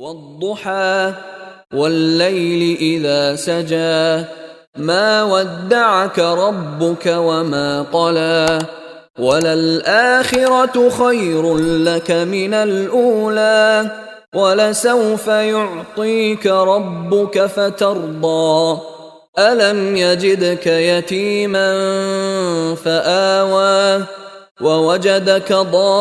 والضحى والليل إذا سجى ما ودعك ربك وما قلى وللآخرة خير لك من الأولى ولسوف يعطيك ربك فترضى ألم يجدك يتيما فآوى ووجدك ضالا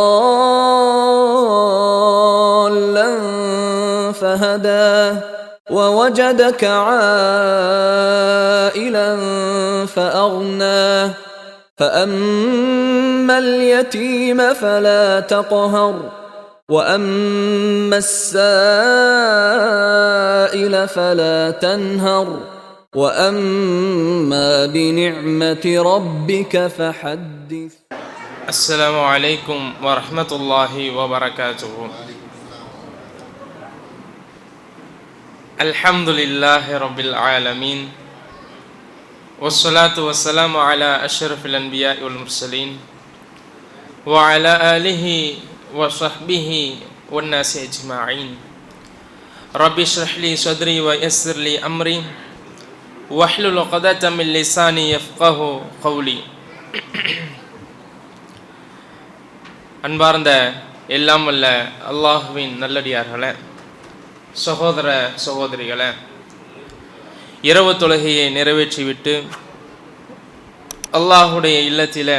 فهدى ووجدك عائلا فأغنى فأما اليتيم فلا تقهر وأما السائل فلا تنهر وأما بنعمة ربك فحدث. السلام عليكم ورحمة الله وبركاته. الحمد لله رب العالمين والصلاة والسلام على أشرف الأنبياء والمرسلين وعلى آله وصحبه والناس أجمعين. رب اشرح لي صدري ويسر لي أمري واحلل عقدة من لساني يفقه قولي. அன்பார்ந்த எல்லாம் வல்ல அல்லாஹுவின் நல்லடியார்களே, சகோதர சகோதரிகளே, இரவு தொழுகையை நிறைவேற்றிவிட்டு அல்லாஹுடைய இல்லத்தில்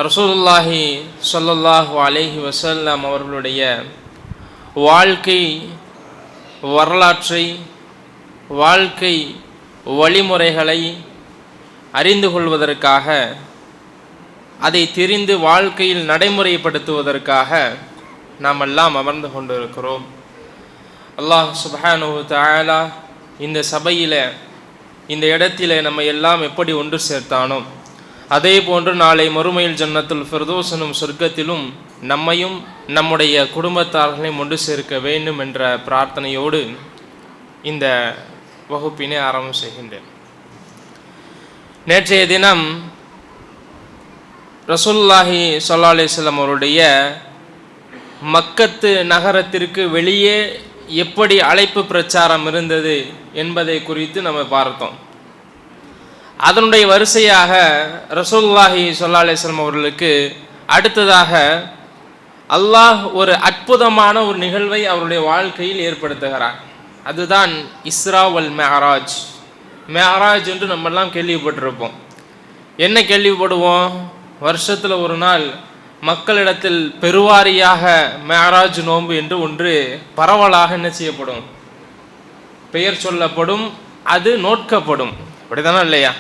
ரசூலுல்லாஹி ஸல்லல்லாஹு அலைஹி வஸல்லம் அவர்களுடைய வாழ்க்கை வரலாற்றை, வாழ்க்கை வழிமுறைகளை அறிந்து கொள்வதற்காக, அதை தெரிந்து வாழ்க்கையில் நடைமுறைப்படுத்துவதற்காக நாம் எல்லாம் அமர்ந்து கொண்டிருக்கிறோம். அல்லாஹ் சுப்ஹானஹு தஆலா இந்த சபையில், இந்த இடத்திலே நம்ம எல்லாம் எப்படி ஒன்று சேர்த்தானோ அதே போன்று நாளை மறுமையில் ஜன்னத்துல் ஃபிர்தௌஸ் எனும் சொர்க்கத்திலும் நம்மையும் நம்முடைய குடும்பத்தார்களையும் ஒன்று சேர்க்க வேண்டும் என்ற பிரார்த்தனையோடு இந்த வகுப்பினை ஆரம்பம் செய்கின்றேன். நேற்றைய தினம் ரசூலுல்லாஹி ஸல்லல்லாஹு அலைஹி வஸல்லம் அவருடைய மக்கத்து நகரத்திற்கு வெளியே எப்படி அழைப்பு பிரச்சாரம் இருந்தது என்பதை குறித்து நம்ம பார்த்தோம். அதனுடைய வரிசையாக ரசூலுல்லாஹி ஸல்லல்லாஹு அலைஹி வஸல்லம் அவர்களுக்கு அடுத்ததாக அல்லாஹ் ஒரு அற்புதமான ஒரு நிகழ்வை அவருடைய வாழ்க்கையில் ஏற்படுத்துகிறார். அதுதான் இஸ்ரா வல் மிஅராஜ். மிஅராஜ் என்று நம்மெல்லாம் கேள்விப்பட்டிருப்போம். என்ன கேள்விப்படுவோம்? வருஷத்தில் ஒரு நாள் மக்களிடத்தில் பெருவாரியாக மிஅராஜ் நோன்பு என்று ஒன்று பரவலாக என்ன செய்யப்படும், பெயர் சொல்லப்படும், அது நோட்கப்படும். அப்படித்தானே இல்லையா?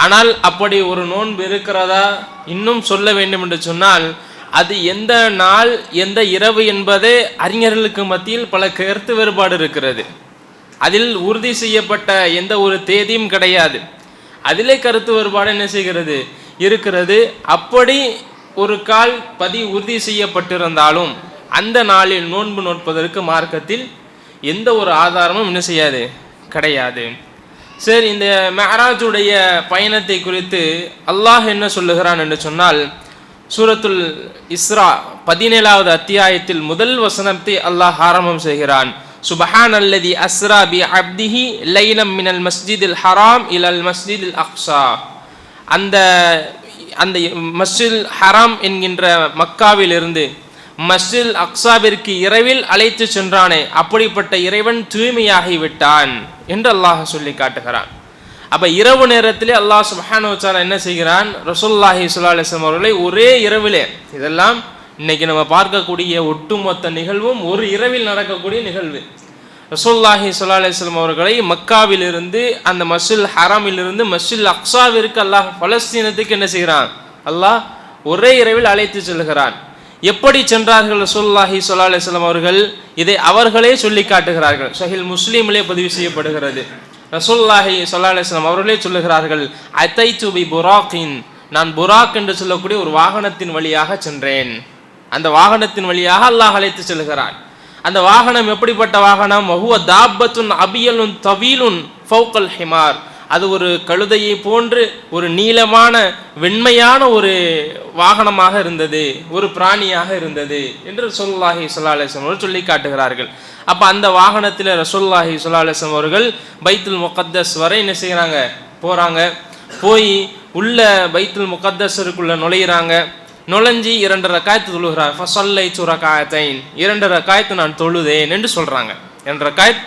ஆனால் அப்படி ஒரு நோன்பு இருக்கிறதா? இன்னும் சொல்ல வேண்டும் என்று சொன்னால் அது எந்த நாள் எந்த இரவு என்பதே அறிஞர்களுக்கு மத்தியில் பல கருத்து வேறுபாடு இருக்கிறது. அதில் உறுதி செய்யப்பட்ட எந்த ஒரு தேதியும் கிடையாது. அதிலே கருத்து வேறுபாடு என்ன செய்கிறது இருக்கிறது. அப்படி ஒரு கால் உறுதி செய்யப்பட்டிருந்தாலும் அந்த நாளில் நோன்பு நோட்பதற்கு மார்க்கத்தில் எந்த ஒரு ஆதாரமும் என்ன செய்யாது, கிடையாது. சரி, இந்த மிஅராஜுடைய பயணத்தை குறித்து அல்லாஹ் என்ன சொல்லுகிறான் என்று சொன்னால், சூரத்துல் இஸ்ரா 17வது அத்தியாயத்தில் முதல் வசனத்தை அல்லாஹ் ஆரம்பம் செய்கிறான். சுப்ஹானல்லதி அஸ்ரா பி அப்திஹி லைலம் மினல் மஸ்ஜிதில் ஹராம் இலல் மஸ்ஜிதில் அக்ஸா. அந்த மஸ்ஜித் ஹராம் என்கின்ற மக்காவிலிருந்து மஸ்ஜித் அக்ஸாவிற்கு இரவில் அழைத்து சென்றானே, அப்படிப்பட்ட இறைவன் தூய்மையாகி விட்டான் என்று அல்லாஹ் சொல்லி காட்டுகிறான். அப்போ இரவு நேரத்திலே அல்லாஹ் சுப்ஹானஹு வ தஆலா என்ன செய்கிறான், ரசூலுல்லாஹி ஸல்லல்லாஹு அலைஹி வஸல்லம் அவர்களை ஒரே இரவிலே, இதெல்லாம் இன்னைக்கு நம்ம பார்க்கக்கூடிய ஒட்டுமொத்த நிகழ்வும் ஒரு இரவில் நடக்கக்கூடிய நிகழ்வு. ரசூலுல்லாஹி ஸல்லல்லாஹு அலைஹி வஸல்லம் அவர்களை மக்காவிலிருந்து அந்த மஸ்ஜித் ஹராமிலிருந்து மஸ்ஜித் அக்ஸாவிற்கு அல்லாஹ் பலஸ்தீனத்துக்கு என்ன செய்கிறான், அல்லாஹ் ஒரே இரவில் அழைத்து செல்கிறான். எப்படி சென்றார்கள் ரசூலுல்லாஹி ஸல்லல்லாஹு அலைஹி வஸல்லம் அவர்கள்? இதை அவர்களே சொல்லி காட்டுகிறார்கள். ஸஹீஹ் முஸ்லிமிலே பதிவு செய்யப்படுகிறது. ரசூலுல்லாஹி ஸல்லல்லாஹு அலைஹி வஸல்லம் அவர்களே சொல்லுகிறார்கள், அதைது பி புராக்கின், நான் புராக் என்று சொல்லக்கூடிய ஒரு வாகனத்தின் வழியாக சென்றேன். அந்த வாகனத்தின் வழியாக அல்லாஹ் அழைத்து செல்கிறான். அந்த வாகனம் எப்படிப்பட்ட வாகனம்? வஹுவ தாப்பத்துன் அபியலுன் தவீலுன் ஃபௌகல் ஹிமார். அது ஒரு கழுதையை போன்று ஒரு நீளமான வெண்மையான ஒரு வாகனமாக இருந்தது, ஒரு பிராணியாக இருந்தது என்று ரசூலுல்லாஹி ஸல்லல்லாஹு அலைஹி வஸல்லம் அவர்கள் சொல்லி காட்டுகிறார்கள். அப்போ அந்த வாகனத்தில் ரசூலுல்லாஹி ஸல்லல்லாஹு அலைஹி வஸல்லம் அவர்கள் பைத்துல் முகத்தஸ் வரை என்ன செய்கிறாங்க, போகிறாங்க. போய் உள்ள பைத்துல் முகத்தஸருக்குள்ள நுழையிறாங்க. நுழைஞ்சி 2 ரக்காயத்து தொழுகிறார். ஃபஸல்லைது ரக்காயத்தைன், 2 ரக்காயத்து நான் தொழுதேன் என்று சொல்கிறாங்க. 2 ரக்காயத்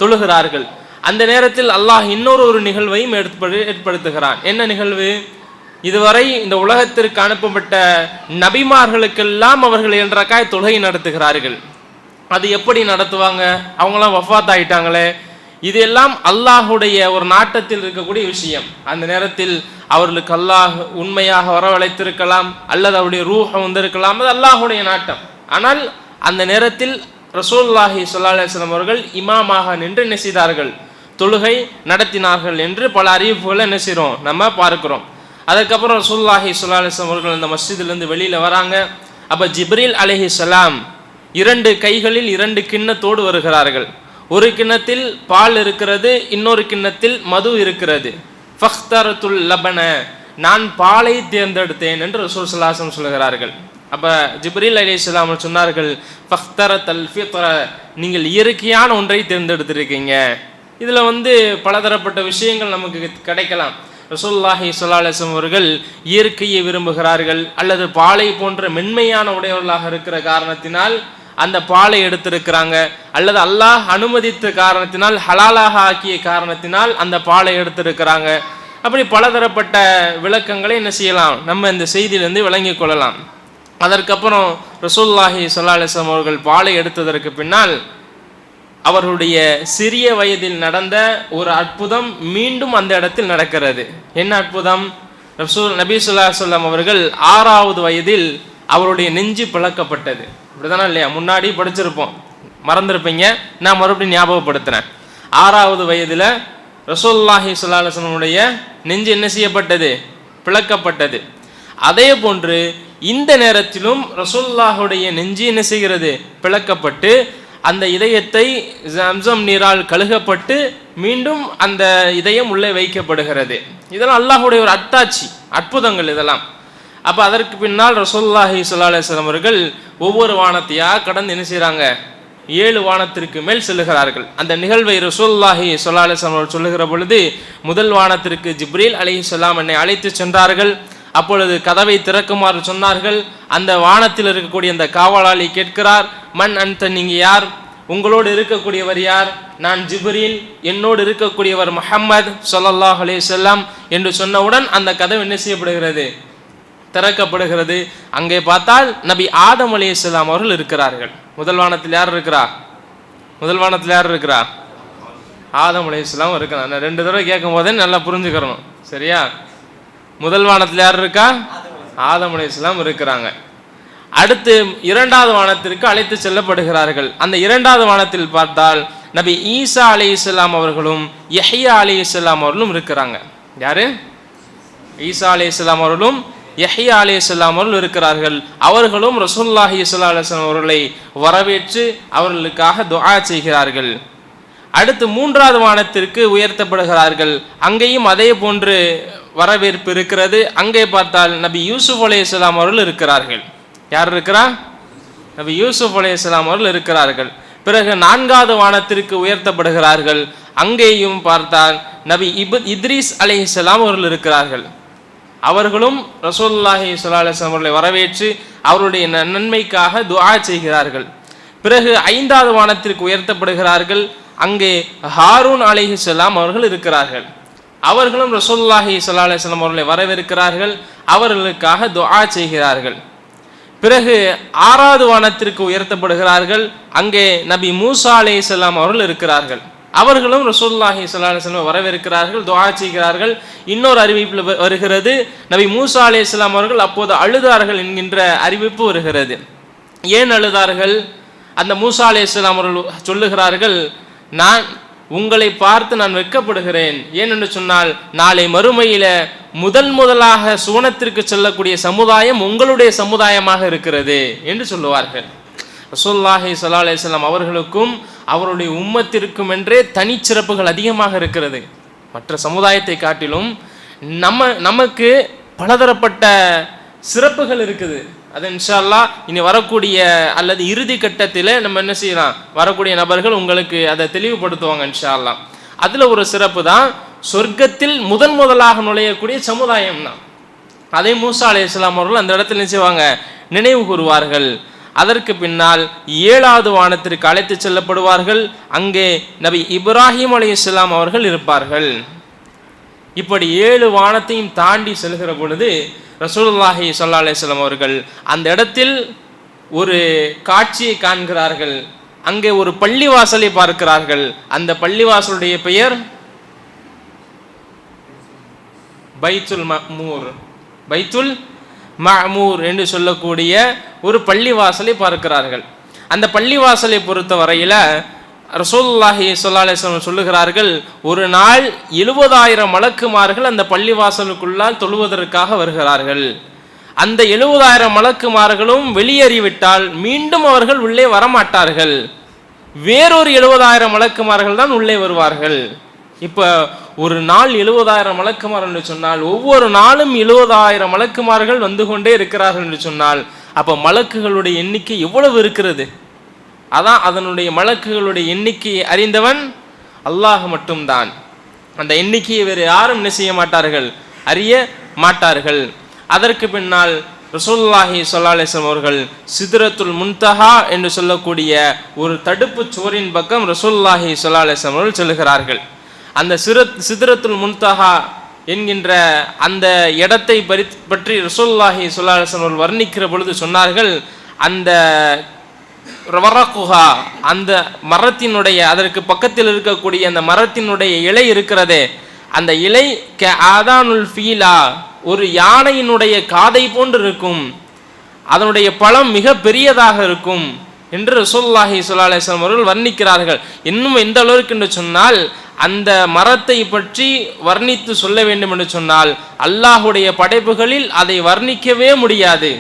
தொழுகிறார்கள். அந்த நேரத்தில் அல்லாஹ் இன்னொரு நிகழ்வையும் ஏற்படுத்துகிறான். என்ன நிகழ்வு? இதுவரை இந்த உலகத்திற்கு அனுப்பப்பட்ட நபிமார்களுக்கெல்லாம் அவர்கள் 2 ரக்காயத் தொழுகை நடத்துகிறார்கள். அது எப்படி நடத்துவாங்க? அவங்களாம் வஃபாத் ஆயிட்டாங்களே. இது எல்லாம் அல்லாஹுடைய ஒரு நாட்டத்தில் இருக்கக்கூடிய விஷயம். அந்த நேரத்தில் அவர்களுக்கு அல்லாஹ் உண்மையாக வரவழைத்திருக்கலாம், அல்லது அவருடைய ரூஹ வந்திருக்கலாம், அது அல்லாஹுடைய நாட்டம். ஆனால் அந்த நேரத்தில் ரசூலுல்லாஹி ஸல்லல்லாஹு அலைஹி வஸல்லம் அவர்கள் இமாமாக நின்று என்ன செய்தார்கள், தொழுகை நடத்தினார்கள் என்று பல அறிவிப்புகளை என்ன செய்கிறோம், நம்ம பார்க்கிறோம். அதுக்கப்புறம் ரசூலுல்லாஹி ஸல்லல்லாஹு அலைஹி வஸல்லம் அவர்கள் அந்த மஸ்ஜிதிலிருந்து வெளியில் வராங்க. அப்போ ஜிப்ரீல் அலைஹிஸ்ஸலாம் 2 கைகளில் 2 கிண்ணத்தோடு வருகிறார்கள். ஒரு கிண்ணத்தில் பால் இருக்கிறது, இன்னொரு கிண்ணத்தில் மது இருக்கிறது. ஃபக்தரத்துல் லபன, நான் பாலை தேர்ந்தெடுத்தேன் என்று ரசூல் ஸல்லல்லாஹு அலைஹி வஸல்லம் சொல்கிறார்கள். அப்போ ஜிப்ரீல் அலைஹிஸ்ஸலாம் சொன்னார்கள், ஃபக்தரத்தல் ஃபித்ர, நீங்கள் இயற்கையான ஒன்றை தேர்ந்தெடுத்திருக்கீங்க. இதில் பலதரப்பட்ட விஷயங்கள் நமக்கு கிடைக்கலாம். ரசூலுல்லாஹி ஸல்லல்லாஹு அலைஹி வஸல்லம் அவர்கள் இயற்கையை விரும்புகிறார்கள், அல்லது பாலை போன்ற மென்மையான உடையவர்களாக இருக்கிற காரணத்தினால் அந்த பாலை எடுத்திருக்கிறாங்க, அல்லது அல்லாஹ் அனுமதித்த காரணத்தினால், ஹலாலாக ஆக்கிய காரணத்தினால் அந்த பாலை எடுத்திருக்கிறாங்க. அப்படி பலதரப்பட்ட விளக்கங்களை என்ன செய்யலாம், நம்ம இந்த செய்தியிலிருந்து விளங்கிக் கொள்ளலாம். அதற்கப்புறம் ரசூலுல்லாஹி ஸல்லல்லாஹு அலைஹி வஸல்லம் அவர்கள் பாலை எடுத்ததற்கு பின்னால் அவர்களுடைய சிறிய வயதில் நடந்த ஒரு அற்புதம் மீண்டும் அந்த இடத்தில் நடக்கிறது. என்ன அற்புதம்? நபி ஸல்லல்லாஹு அலைஹி வஸல்லம் அவர்கள் 6வது வயதில் அவருடைய நெஞ்சு பிளக்கப்பட்டது. இப்படிதானே இல்லையா? முன்னாடி படிச்சிருப்போம், மறந்துருப்பீங்க, நான் மறுபடியும் ஞாபகப்படுத்துறேன். 6வது வயதில் ரசூலுல்லாஹி ஸல்லல்லாஹு அலைஹி வஸல்லம் நெஞ்சு என்ன செய்யப்பட்டது, பிளக்கப்பட்டது. அதே போன்று இந்த நேரத்திலும் ரசூலுல்லாஹுடைய நெஞ்சு என்ன செய்கிறது, பிளக்கப்பட்டு அந்த இதயத்தை ஜம்சம் நீரால் கழுகப்பட்டு மீண்டும் அந்த இதயம் உள்ளே வைக்கப்படுகிறது. இதெல்லாம் அல்லாஹுடைய ஒரு அத்தாட்சி, அற்புதங்கள் இதெல்லாம். அப்போ அதற்கு பின்னால் ரசூலுல்லாஹி ஸல்லல்லாஹு அலைஹி வஸல்லம் அவர்கள் ஒவ்வொரு வானத்தையாக கடந்து என்ன செய்கிறாங்க, 7 வானத்திற்கு மேல் செல்லுகிறார்கள். அந்த நிகழ்வை ரசூலுல்லாஹி ஸல்லல்லாஹு அலைஹி வஸல்லம் அவர்கள் சொல்லுகிற பொழுது, முதல் வானத்திற்கு ஜிப்ரீல் அலைஹிஸ்ஸலாம் என்னை அழைத்து சென்றார்கள். அப்பொழுது கதவை திறக்குமாறு சொன்னார்கள். அந்த வானத்தில் இருக்கக்கூடிய அந்த காவலாளி கேட்கிறார், மன் அன்த, நீங்கள் யார், உங்களோடு இருக்கக்கூடியவர் யார்? நான் ஜிப்ரீல், என்னோடு இருக்கக்கூடியவர் முஹம்மது ஸல்லல்லாஹு அலைஹி வஸல்லம் என்று சொன்னவுடன் அந்த கதவு என்ன செய்யப்படுகிறது, திறக்கப்படுகிறது. அங்கே பார்த்தால் நபி ஆதம் அலைஹிஸ்ஸலாம் அவர்கள் இருக்கிறார்கள். முதல் வானத்தில் யார் இருக்கிறா? முதல் வானத்தில் யார் இருக்கிறா? ஆதம் அலைஹிஸ்ஸலாம் இருக்கிறார். நான் 2 தடவை கேட்கும் போதே நல்லா புரிஞ்சுக்கிறணும், சரியா? முதல் வானத்தில் யார் இருக்கா? ஆதம் அலைஹிஸ்ஸலாம் இருக்கிறாங்க. அடுத்து 2வது வானத்திற்கு அழைத்து செல்லப்படுகிறார்கள். அந்த 2வது வானத்தில் பார்த்தால் நபி ஈசா அலைஹிஸ்ஸலாம் அவர்களும் யஹ்யா அலைஹிஸ்ஸலாம் அவர்களும் இருக்கிறாங்க. யாரு? ஈசா அலைஹிஸ்ஸலாம் அவர்களும் யஹ்யா அலைஹிஸ்ஸலாம் அவர்கள் இருக்கிறார்கள். அவர்களும் ரசூலுல்லாஹி ஸல்லல்லாஹு அலைஹி வஸல்லம் அவர்களை வரவேற்று அவர்களுக்காக துஆ செய்கிறார்கள். அடுத்து 3வது வானத்திற்கு உயர்த்தப்படுகிறார்கள். அங்கேயும் அதே போன்று வரவேற்பு இருக்கிறது. அங்கே பார்த்தால் நபி யூசுப் அலைஹிஸ்ஸலாம் அவர்கள் இருக்கிறார்கள். யார் இருக்கிறா? நபி யூசுப் அலைஹிஸ்ஸலாம் அவர்கள் இருக்கிறார்கள். பிறகு 4வது வானத்திற்கு உயர்த்தப்படுகிறார்கள். அங்கேயும் பார்த்தால் நபி இத்ரீஸ் அலைஹிஸ்ஸலாம் அவர்கள் இருக்கிறார்கள். அவர்களும் ரசூலுல்லாஹி ஸல்லல்லாஹு அலைஹி வஸல்லம் அவர்களை வரவேற்று அவருடைய நன்மைக்காக துஆ செய்கிறார்கள். பிறகு 5வது வானத்திற்கு உயர்த்தப்படுகிறார்கள். அங்கே ஹாரூன் அலைஹிஸ்ஸலாம் அவர்கள் இருக்கிறார்கள். அவர்களும் ரசூலுல்லாஹி ஸல்லல்லாஹு அலைஹி வஸல்லம் அவர்களை வரவேற்கிறார்கள், அவர்களுக்காக துஆ செய்கிறார்கள். பிறகு 6வது வானத்திற்கு உயர்த்தப்படுகிறார்கள். அங்கே நபி மூசா அலைஹிஸ்ஸலாம் அவர்கள் இருக்கிறார்கள். அவர்களும் ரசூலுல்லாஹி ஸல்லல்லாஹு அலைஹி வஸல்லம் வரவேற்கிறார்கள், துஆ செய்கிறார்கள். இன்னொரு அறிவிப்பில் வருகிறது, நபி மூசா அலைஹிஸ்ஸலாம் அவர்கள் அப்போது அழுதார்கள் என்கின்ற அறிவிப்பு வருகிறது. ஏன் அழுதார்கள்? அந்த மூசா அலைஹிஸ்ஸலாம் அவர்கள் சொல்லுகிறார்கள், நான் உங்களை பார்த்து நான் வெட்கப்படுகிறேன். ஏனென்று சொன்னால், நாளை மறுமையில முதலாக சுவனத்திற்கு செல்லக்கூடிய சமுதாயம் உங்களுடைய சமுதாயமாக இருக்கிறது என்று சொல்லுவார்கள். ரசூலுல்லாஹி ஸல்லல்லாஹு அலைஹி வஸல்லம் அவர்களுக்கும் அவருடைய உம்மத்திற்கும் என்றே தனிச்சிறப்புகள் அதிகமாக இருக்கிறது. மற்ற சமுதாயத்தை காட்டிலும் நமக்கு பலதரப்பட்ட சிறப்புகள் இருக்குது. அது இன்ஷா அல்லாஹ் இனி வரக்கூடிய அல்லது இறுதி கட்டத்தில் நம்ம என்ன செய்யலாம், வரக்கூடிய நபர்கள் உங்களுக்கு அதை தெளிவுபடுத்துவாங்க இன்ஷா அல்லாஹ். அதில் ஒரு சிறப்பு தான் சொர்க்கத்தில் முதலாக நுழையக்கூடிய சமுதாயம் தான். அதே மூசா அலைஹிஸ்ஸலாம் அவர்கள் அந்த இடத்துல என்ன செய்வாங்க, நினைவு கூறுவார்கள். அதற்கு பின்னால் 7வது வானத்திற்கு அழைத்து செல்லப்படுவார்கள். அங்கே நபி இப்ராஹிம் அலைஹிஸ்ஸலாம் அவர்கள் இருப்பார்கள். இப்படி 7 வானத்தையும் தாண்டி செல்கிற பொழுது ரசூலுல்லாஹி ஸல்லல்லாஹு அலைஹி வஸல்லம் அவர்கள் அந்த இடத்தில் ஒரு காட்சியை காண்கிறார்கள். அங்கே ஒரு பள்ளிவாசலை பார்க்கிறார்கள். அந்த பள்ளிவாசலுடைய பெயர் பைத்துல் மஅமூர், பைத்துல் மஅமூர் என்று சொல்லக்கூடிய ஒரு பள்ளிவாசலை பார்க்கிறார்கள். அந்த பள்ளிவாசலை பொறுத்த வரையில் ரசூலுல்லாஹி ஸல்லல்லாஹு அலைஹி வஸல்லம் சொல்லுகிறார்கள், ஒரு நாள் 70,000 மலக்குமார்கள் அந்த பள்ளிவாசலுக்குள்ளால் தொழுவதற்காக வருகிறார்கள். அந்த 70,000 மலக்குமார்களும் வெளியேறிவிட்டால் மீண்டும் அவர்கள் உள்ளே வரமாட்டார்கள். வேறொரு 70,000 மலக்குமார்கள் தான் உள்ளே வருவார்கள். இப்போ ஒரு நாள் 70,000 மலக்குமார் என்று சொன்னால் ஒவ்வொரு நாளும் 70,000 மலக்குமார்கள் வந்து கொண்டே இருக்கிறார்கள் என்று சொன்னால் அப்போ மலக்குகளுடைய எண்ணிக்கை எவ்வளவு இருக்கிறது? அதான் அதனுடைய மலக்குகளுடைய எண்ணிக்கையை அறிந்தவன் அல்லாஹ் மட்டும்தான். அந்த எண்ணிக்கையை வேறு யாரும் என்ன செய்ய மாட்டார்கள், அறிய மாட்டார்கள். அதற்கு பின்னால் ரசூலுல்லாஹி ஸல்லல்லாஹு அலைஹி வஸல்லம் அவர்கள் சித்ரத்துல் முன்தஹா என்று சொல்லக்கூடிய ஒரு தடுப்பு சுவரின் பக்கம் ரசூலுல்லாஹி ஸல்லல்லாஹு அலைஹி வஸல்லம் அவர்கள் செல்கிறார்கள். அந்த சித்ரத்துல் முன்தஹா என்கின்ற அந்த இடத்தை பற்றி ரசூலுல்லாஹி ஸல்லல்லாஹு அலைஹி வஸல்லம் அவர்கள் வர்ணிக்கிற பொழுது சொன்னார்கள், அந்த வரக்குஹா, அந்த மரத்தினுடைய அதற்கு பக்கத்தில் இருக்கக்கூடிய அந்த மரத்தினுடைய இலை இருக்கிறதே, அந்த இலை ஆதானுல் ஃபீலா, ஒரு யானையினுடைய காதை போன்று இருக்கும், அதனுடைய பழம் மிக பெரியதாக இருக்கும் என்று ரசூலுல்லாஹி ஸல்லல்லாஹு அலைஹி வஸல்லம் அவர்கள் வர்ணிக்கிறார்கள். இன்னும் எந்த அளவிற்கு என்று சொன்னால் அந்த மரத்தை பற்றி வர்ணித்து சொல்ல வேண்டும் என்று சொன்னால் அல்லாஹுடைய படைப்புகளில் அதை வர்ணிக்கவே முடியாது.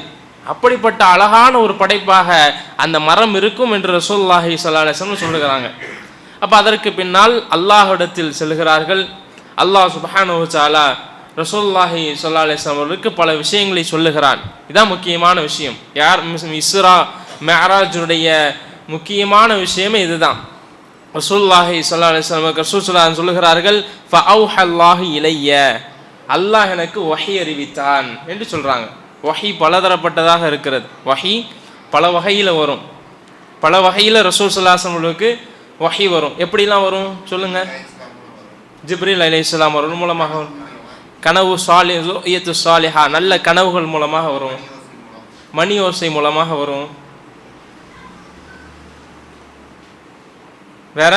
அப்படிப்பட்ட அழகான ஒரு படைப்பாக அந்த மரம் இருக்கும் என்று ரசூலுல்லாஹி ஸல்லல்லாஹு அலைஹி வஸல்லம் சொல்லுகிறாங்க. அப்போ அதற்கு பின்னால் அல்லாஹ்விடத்தில் செல்கிறார்கள். அல்லாஹ் சுப்ஹானஹு வ தஆலா ரசூலுல்லாஹி ஸல்லல்லாஹு அலைஹி வஸல்லம் அவர்களுக்கு பல விஷயங்களை சொல்லுகிறான். இதான் முக்கியமான விஷயம். இஸ்ரா மிஅராஜுடைய முக்கியமான விஷயமே இதுதான். ரசூலுல்லாஹி ஸல்லல்லாஹு அலைஹி வஸல்லம் ரசூலுல்லாஹி சொல்லுகிறார்கள், ஃபஅௌஹல்லாஹு இலைய, அல்லாஹ் எனக்கு வஹி அறிவித்தான் என்று சொல்றாங்க. வஹி பலதரப்பட்டதாக இருக்கிறது. வஹி பல வகையில் வரும். பல வகையில் ரசூல் ஸல்லல்லாஹு அலைஹி வஸல்லம் வஹி வரும். எப்படிலாம் வரும் சொல்லுங்க? ஜிப்ரீல் அலைஹிஸ்ஸலாம் அவர்கள் மூலமாக வரும். கனவு சாலிஹா, நல்ல கனவுகள் மூலமாக வரும். மணி ஓசை மூலமாக வரும். வேற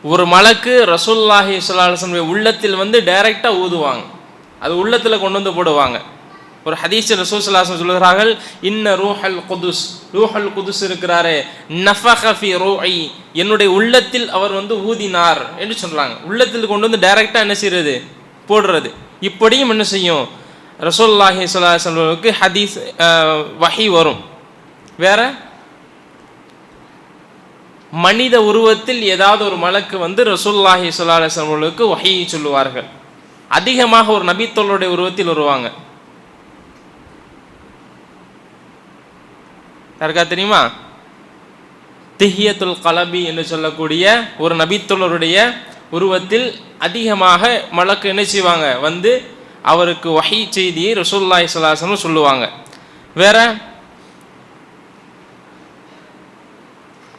ஒரு மலக்கு ரசூலுல்லாஹி ஸல்லல்லாஹு அலைஹி வஸல்லம் உள்ளத்தில் வந்து டைரக்டா ஊதுவாங்க. அது உள்ளத்தில் கொண்டு வந்து போடுவாங்க. ஒரு ஹதீஸ் ரசூல் ஸல்லல்லாஹு அலைஹி வஸல்லம் சொல்கிறார்கள், இன்ன ரூஹல் குதுஸ், ரூஹல் குதுஸ் இருக்கிறாரே, நஃபக ஃபி ரூஇ, என்னுடைய உள்ளத்தில் அவர் வந்து ஊதினார் என்று சொல்றாங்க. உள்ளத்தில் கொண்டு வந்து டைரக்டா என்ன செய்யறது, போடுறது. இப்படியும் என்ன செய்யும், ரசூலுல்லாஹி ஸல்லல்லாஹு அலைஹி வஸல்லம் ஹதீஸ் வஹி வரும். வேற மனித உருவத்தில் ஏதாவது ஒரு மலக்கு வந்து ரசூலுல்லாஹி ஸல்லல்லாஹு அலைஹி வஸல்லம் வஹி சொல்லுவார்கள். அதிகமாக ஒரு நபித்தோளுடைய உருவத்தில் வருவாங்க. யாருக்கா தெரியுமா? திஹியத்துல் கலபி என்று சொல்லக்கூடிய ஒரு நபித்தோழருடைய உருவத்தில் அதிகமாக மலக்கு என்ன செய்வாங்க, வந்து அவருக்கு வஹி செய்தியை ரசூலுல்லாஹி ஸல்லல்லாஹு அலைஹி வஸல்லம் சொல்லுவாங்க. வேற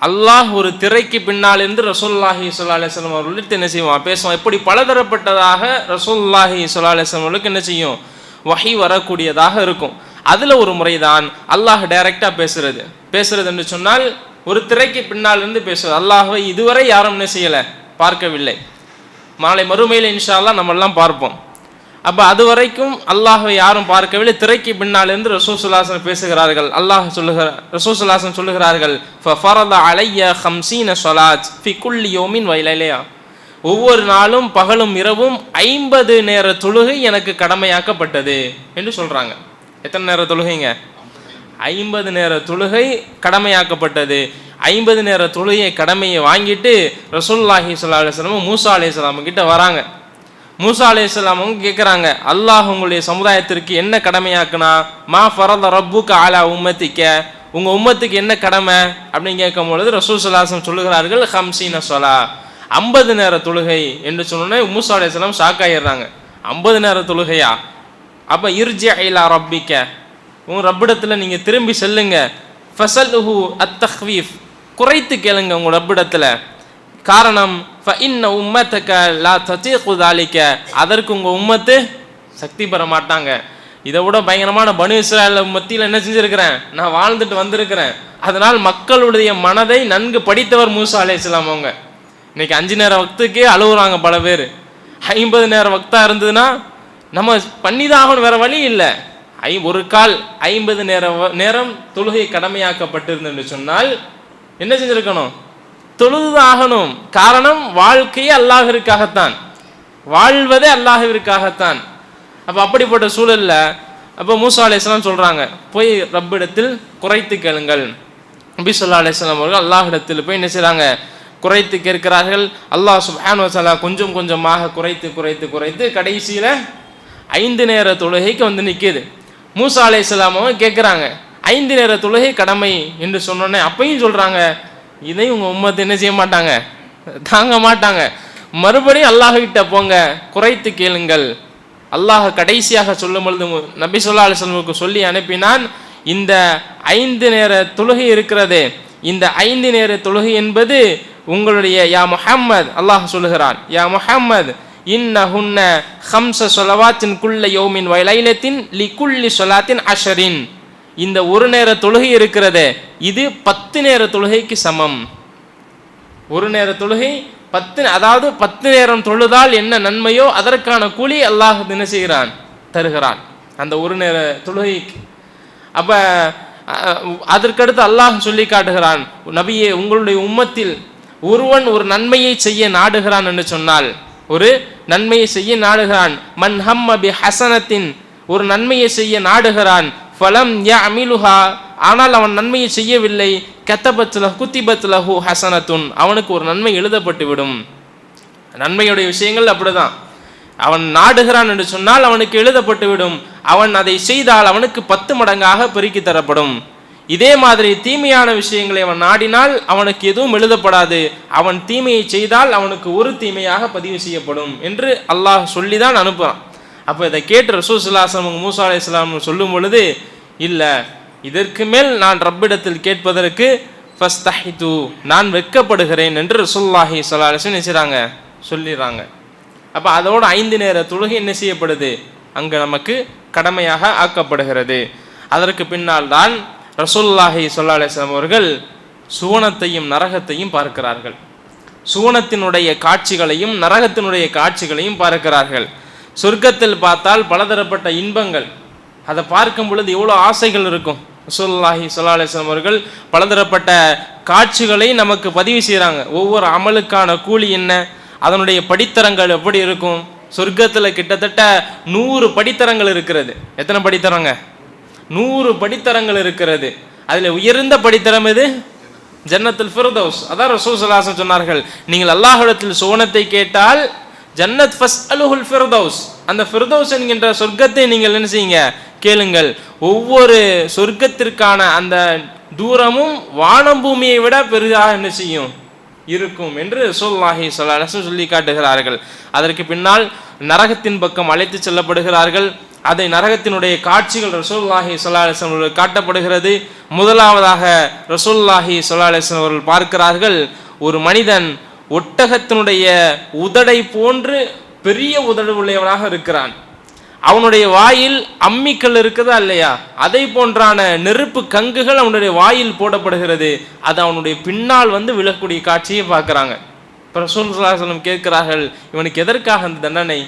அல்லாஹ் ஒரு திரைக்கு பின்னால் இருந்து ரசூலுல்லாஹி ஸல்லல்லாஹு அலைஹி வஸல்லம் அவர்களுக்கு என்ன செய்வான், பேசுவான். இப்படி பலதரப்பட்டதாக ரசூலுல்லாஹி ஸல்லல்லாஹு அலைஹி வஸல்லம் அவர்களுக்கு என்ன செய்யும், வஹி வரக்கூடியதாக இருக்கும். அதில் ஒரு முறைதான் அல்லாஹ் டைரக்டாக பேசுறது என்று சொன்னால் ஒரு திரைக்கு பின்னால் இருந்து பேசுவது. அல்லாஹ்வை இதுவரை யாரும் என்ன செய்யலை, பார்க்கவில்லை. நாளை மறுமையில் இன்ஷா அல்லாஹ் நம்ம எல்லாம் பார்ப்போம். அப்போ அது வரைக்கும் அல்லாஹ்வை யாரும் பார்க்கவில்லை. திரைக்கு பின்னால் இருந்து ரசூல் ஸல்லல்லாஹு அலைஹி வஸல்லம் பேசுகிறார்கள். ரசூல் ஸல்லல்லாஹு அலைஹி வஸல்லம் சொல்லுகிறார்கள், ஃபஃபரத அலைய 50 ஸலாத் ஃபி குல்லி யௌமின் வ லைலா, ஒவ்வொரு நாளும் பகலும் இரவும் 50 நேர தொழுகை எனக்கு கடமையாக்கப்பட்டது என்று சொல்றாங்க. எத்தனை நேர தொழுகைங்க? 50 நேர தொழுகை கடமையாக்கப்பட்டது. 50 நேர தொழுகை கடமையை வாங்கிட்டு ரசூலுல்லாஹி ஸல்லல்லாஹு அலைஹி வஸல்லம் மூசா அலைஹிஸ்ஸலாம் கிட்ட வராங்க. மூசா அலைஹிஸ்ஸலாம் அவங்க கேட்குறாங்க, அல்லாஹ் உங்களுடைய சமுதாயத்திற்கு என்ன கடமையாக்குனா? மா ஃபரத ரப்புக அலா உம்மத்திக்க, உங்கள் உம்மத்துக்கு என்ன கடமை அப்படின்னு கேட்கும் பொழுது ரசூல் ஸல்லல்லாஹு அலைஹி வஸல்லம் சொல்லுகிறார்கள், 50 ஸலா, 50 நேர தொழுகை என்று சொன்னோன்னே மூசா அலைஹிஸ்ஸலாம் ஷாக் ஆகிடுறாங்க. 50 நேர தொழுகையா? அப்போ இர்ஜி இலா ரப்பிக்க, உங்கள் ரப்பிடத்தில் நீங்கள் திரும்பி செல்லுங்க. ஃபஸல்ஹு அத்தஹ்வீஃப், குறைத்து கேளுங்க உங்கள் ரப்பிடத்தில். காரணம் ஃபஇன்ன உம்மத்தக லா ததீகு தாலிக, அதற்கு உங்கள் உம்மத்து சக்தி பெற மாட்டாங்க. இதை விட பயங்கரமான பனு இஸ்ராயேல் மத்தியில் என்ன செஞ்சுருக்கிறேன், நான் வாழ்ந்துட்டு வந்திருக்கிறேன். அதனால் மக்களுடைய மனதை நன்கு படித்தவர் மூசா அலைஹிஸ்ஸலாம் அவங்க. இன்னைக்கு 5 நேர வக்துக்கே அழுகுறாங்க பல பேர். 50 நேர வக்தா இருந்ததுன்னா நம்ம பண்ணிதான் ஆகணும், வேற வழி இல்லை. ஒரு கால் 50 நேரம் தொழுகை கடமையாக்கப்பட்டிருந்து சொன்னால் என்ன செஞ்சிருக்கணும்? தொழுதுதான் ஆகணும். காரணம், வாழ்க்கையே அல்லாஹ்விற்காகத்தான், வாழ்வதே அல்லாஹ்விற்காகத்தான். அப்போ அப்படிப்பட்ட சூழல்ல அப்போ மூசா அலைஹிஸ்ஸலாம் சொல்றாங்க, போய் ரப்பிடத்தில் குறைத்து கேளுங்கள். நபி ஸல்லல்லாஹு அலைஹி வஸல்லம் அவர்கள் அல்லாஹ்விடத்தில் போய் என்ன செய்றாங்க, குறைத்து கேட்கிறார்கள். அல்லாஹ் சுப்ஹானஹு வ தஆலா கொஞ்சம் கொஞ்சமாக குறைத்து கடைசியில் 5 நேர தொழுகைக்கு வந்து நிற்கிது. மூசா அலைஹிஸ்ஸலாம் அவங்க கேட்குறாங்க, 5 நேர தொழுகை கடமை என்று சொன்னோன்னே அப்பையும் சொல்றாங்க, இதையும் உங்கள் உம்மத்து என்ன செய்ய மாட்டாங்க, தாங்க மாட்டாங்க. மறுபடியும் அல்லாஹ்கிட்ட போங்க, குறைத்து கேளுங்கள். அல்லாஹ் கடைசியாக சொல்லும் பொழுது நபி ஸல்லல்லாஹு அலைஹி வஸல்லம் சொல்லி அனுப்பினான், இந்த 5 நேர தொழுகை இருக்கிறதே, இந்த 5 நேர தொழுகை என்பது உங்களுடைய யா முஹம்மத், அல்லாஹ் சொல்லுகிறான், யா முஹம்மத் இன்னஹுன்ன 5 ஸலவாத்தின் குல்ல யௌமின் வ லைலத்தின் லிகுல்லி ஸலாத்தின் 10, இந்த ஒரு நேர தொழுகை இருக்கிறதே இது 10 நேர தொழுகைக்கு சமம். ஒரு நேர தொழுகை 10, அதாவது 10 நேரம் தொழுதால் என்ன நன்மையோ அதற்கான கூலி அல்லாஹ் என்ன செய்கிறான், தருகிறான் அந்த ஒரு நேர தொழுகைக்கு. அப்ப அதற்கடுத்து அல்லாஹ் சொல்லி காட்டுகிறான், நபியே உங்களுடைய உம்மத்தில் ஒருவன் ஒரு நன்மையை செய்ய நாடுகிறான் என்று சொன்னால், ஒரு நன்மையை செய்ய நாடுகிறான், மன் ஹம்ம பி ஹஸனத்தின், ஒரு நன்மையை செய்ய நாடுகிறான், ஃபலம் யஅமிலுஹா, ஆனால் அவன் நன்மையை செய்யவில்லை, குத்திபத் லஹு ஹஸனத்துன், அவனுக்கு ஒரு நன்மை எழுதப்பட்டு விடும். நன்மையுடைய விஷயங்கள் அப்படிதான், அவன் நாடுகிறான் என்று சொன்னால் அவனுக்கு எழுதப்பட்டு விடும். அவன் அதை செய்தால் அவனுக்கு 10 மடங்காக பெருக்கி தரப்படும். இதே மாதிரி தீமையான விஷயங்களை அவன் நாடினால் அவனுக்கு எதுவும் எழுதப்படாது. அவன் தீமையை செய்தால் அவனுக்கு ஒரு தீமையாக பதிவு செய்யப்படும் என்று அல்லாஹ் சொல்லிதான் அனுப்புறான். அப்போ இதை கேட்டு ரசூல் ஸல்லல்லாஹு அலைஹி வஸல்லம் மூசா அலைஹிஸ்ஸலாம் சொல்லும் பொழுது, இல்லை இதற்கு மேல் நான் ரப்பிடத்தில் கேட்பதற்கு ஃபஸ்தஹிது, நான் வெட்கப்படுகிறேன் என்று ரசூலுல்லாஹி ஸல்லல்லாஹு அலைஹி வஸல்லம் செய்றாங்க, சொல்லிடுறாங்க. அப்போ அதோட 5 நேர தொழுகை என்ன செய்யப்படுது, அங்கே நமக்கு கடமையாக ஆக்கப்படுகிறது. அதற்கு பின்னால் தான் ரசூலுல்லாஹி ஸல்லல்லாஹு அலைஹி வஸல்லம் அவர்கள் சுவனத்தையும் நரகத்தையும் பார்க்கிறார்கள். சுவனத்தினுடைய காட்சிகளையும் நரகத்தினுடைய காட்சிகளையும் பார்க்கிறார்கள். சொர்க்கத்தில் பார்த்தால் பலதரப்பட்ட இன்பங்கள், அதை பார்க்கும் பொழுது எவ்வளோ ஆசைகள் இருக்கும். ரசூலுல்லாஹி ஸல்லல்லாஹு அலைஹி வஸல்லம் அவர்கள் பலதரப்பட்ட காட்சிகளை நமக்கு பதிவு செய்கிறாங்க. ஒவ்வொரு அமலுக்கான கூலி என்ன, அதனுடைய படித்தரங்கள் எப்படி இருக்கும். சொர்க்கத்தில் கிட்டத்தட்ட 100 படித்தரங்கள் இருக்கிறது. எத்தனை படித்தரங்க? 100 படித்தரங்கள் இருக்கிறது. அதில் உயர்ந்த படித்தரம் எது? ஜன்னத்துல் ஃபிர்தௌஸ். அதான் ரசூல் ஸல்லல்லாஹு அலைஹி வஸல்லம் சொன்னார்கள், நீங்கள் அல்லாஹ்விடத்தில் சுவனத்தை கேட்டால் ஜன்னத் ஃபஸ்அலுஹுல் ஃபிர்தௌஸ், அந்த ஃபிர்தௌஸ் என்கின்ற சொர்க்கத்தை நீங்கள் என்ன செய்யுங்க, கேளுங்கள். ஒவ்வொரு சொர்க்கத்திற்கான அந்த தூரமும் வானம் பூமியை விட பெரிதாக என்ன செய்யும், இருக்கும் என்று ரசூலுல்லாஹி ஸல்லல்லாஹு அலைஹி வஸல்லம் சொல்லி காட்டுகிறார்கள். அதற்கு பின்னால் நரகத்தின் பக்கம் அழைத்து செல்லப்படுகிறார்கள். அதை நரகத்தினுடைய காட்சிகள் ரசூலுல்லாஹி ஸல்லல்லாஹு அலைஹி வஸல்லம் அவர்கள் காட்டப்படுகிறது. முதலாவதாக ரசூலுல்லாஹி ஸல்லல்லாஹு அலைஹி வஸல்லம் அவர்கள் பார்க்கிறார்கள், ஒரு மனிதன் ஒட்டகத்தினுடைய உதடை போன்று பெரிய உதடு உள்ளவனாக இருக்கிறான். அவனுடைய வாயில் அம்மிக்கல் இருக்குதா இல்லையா, அதை போன்றான நெருப்பு கங்குகள் அவனுடைய வாயில் போடப்படுகிறது. அது அவனுடைய பின்னால் வந்து விழக்கூடிய காட்சியை பார்க்குறாங்க. இப்போ ரசூல் ஸல்லல்லாஹு அலைஹி வஸல்லம் கேட்கிறார்கள், இவனுக்கு எதற்காக அந்த தண்டனை,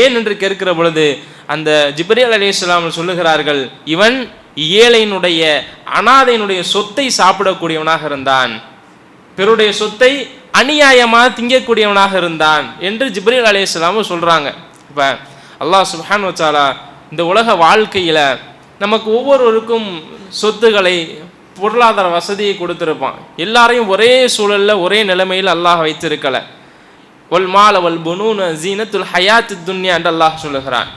ஏன் என்று கேட்கிற பொழுது அந்த ஜிப்ரீல் அலைஹிஸ்ஸலாம் சொல்லுகிறார்கள், இவன் ஏழையினுடைய அனாதையினுடைய சொத்தை சாப்பிடக்கூடியவனாக இருந்தான், பிறருடைய சொத்தை அநியாயமாக திங்கக்கூடியவனாக இருந்தான் என்று ஜிப்ரீல் அலைஹிஸ்ஸலாம் சொல்கிறாங்க. இப்போ அல்லாஹ் சுப்ஹானஹு வ தஆலா இந்த உலக வாழ்க்கையில் நமக்கு ஒவ்வொருவருக்கும் சொத்துக்களை பொருளாதார வசதியை கொடுத்துருப்பான். எல்லாரையும் ஒரே சூழலில் ஒரே நிலைமையில் அல்லாஹ் வைத்திருக்கல. ஒல் மால வல் புனூன ஜீனத்துல் ஹயாத்து துன்யா என்று அல்லாஹ் சொல்லுகிறான்.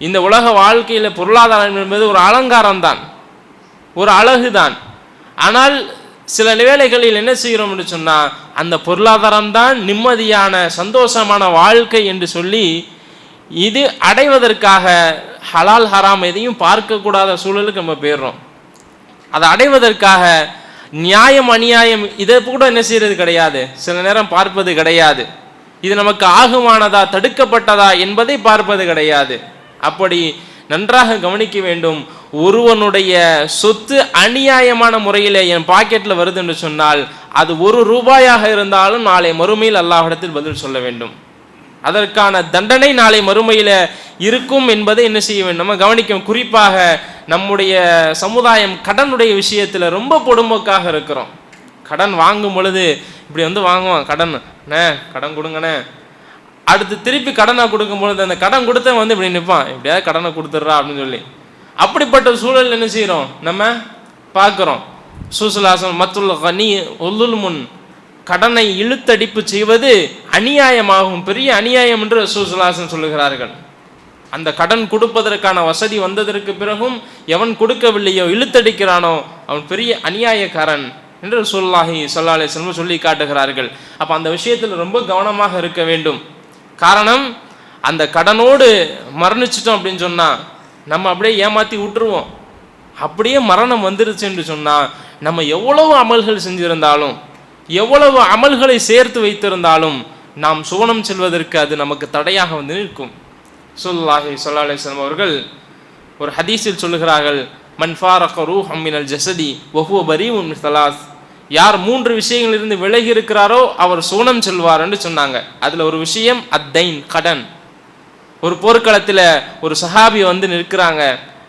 இந்த உலக வாழ்க்கையில் பொருளாதாரம் என்பது ஒரு அலங்காரம் தான், ஒரு அழகு தான். ஆனால் சில வேளைகளில் என்ன செய்கிறோம் என்று சொன்னால், அந்த பொருளாதாரம் தான் நிம்மதியான சந்தோஷமான வாழ்க்கை என்று சொல்லி இது அடைவதற்காக ஹலால் ஹராம் எதையும் பார்க்கக்கூடாத சூழலுக்கு நம்ம போயிடுறோம். அதை அடைவதற்காக நியாயம் அநியாயம் இதை கூட என்ன செய்கிறது கிடையாது, சில நேரம் பார்ப்பது கிடையாது. இது நமக்கு ஆகுமானதா தடுக்கப்பட்டதா என்பதை பார்ப்பது கிடையாது. அப்படி நன்றாக கவனிக்க வேண்டும். ஒருவனுடைய சொத்து அநியாயமான முறையில் என் பாக்கெட்டில் வருது என்று சொன்னால் அது ₹1 இருந்தாலும் நாளை மறுமையில் அல்லாஹ்விடத்தில் பதில் சொல்ல வேண்டும். அதற்கான தண்டனை நாளை மறுமையில் இருக்கும் என்பதை என்ன செய்ய வேண்டும், நம்ம கவனிக்கும். குறிப்பாக நம்முடைய சமுதாயம் கடனுடைய விஷயத்தில் ரொம்ப பொடும்போக்காக இருக்கிறோம். கடன் வாங்கும் பொழுது இப்படி வாங்குவான், கடன் கொடுங்கண்ணே, அடுத்து திருப்பி கடனை கொடுக்கும் பொழுது அந்த கடன் கொடுத்தவன் இப்படி நிற்பான், எப்படியாவது கடனை கொடுத்துட்றா அப்படின்னு சொல்லி. அப்படிப்பட்ட சூழல் என்ன செய்கிறோம், நம்ம பார்க்குறோம். சூசலாசன் மத்துல் கனி ஒல்லுல் முன், கடனை இழுத்தடிப்பு செய்வது அநியாயமாகும், பெரிய அநியாயம் என்று சூசலாசன் சொல்லுகிறார்கள். அந்த கடன் கொடுப்பதற்கான வசதி வந்ததற்கு பிறகும் எவன் கொடுக்கவில்லையோ இழுத்தடிக்கிறானோ அவன் பெரிய அநியாயக்காரன் என்று ரசூலுல்லாஹி ஸல்லல்லாஹு அலைஹி வஸல்லம் சொல்லி காட்டுகிறார்கள். அப்போ அந்த விஷயத்தில் ரொம்ப கவனமாக இருக்க வேண்டும். காரணம், அந்த கடனோடு மரணிச்சிட்டோம் அப்படின்னு சொன்னால் நம்ம அப்படியே ஏமாற்றி விட்டுருவோம். அப்படியே மரணம் வந்துருச்சு என்று சொன்னால் நம்ம எவ்வளவு அமல்கள் செஞ்சிருந்தாலும் எவ்வளவு அமல்களை சேர்த்து வைத்திருந்தாலும் நாம் சுவனம் செல்வதற்கு அது நமக்கு தடையாக நிற்கும். ஸல்லல்லாஹு அலைஹி வஸல்லம் அவர்கள் ஒரு ஹதீஸில் சொல்லுகிறார்கள், மன் ஃபாரக ரூஹம் மினல் ஜஸதி வஹுவ பரீஉன் மின் ஸலாஸ், யார் 3 விஷயங்களிலிருந்து விலகி இருக்கிறாரோ அவர் சுவனம் செல்வார் என்று சொன்னாங்க. அதில் ஒரு விஷயம் அத்தைன், கடன். ஒரு போர்க்களத்தில் ஒரு சஹாபி நிற்கிறாங்க,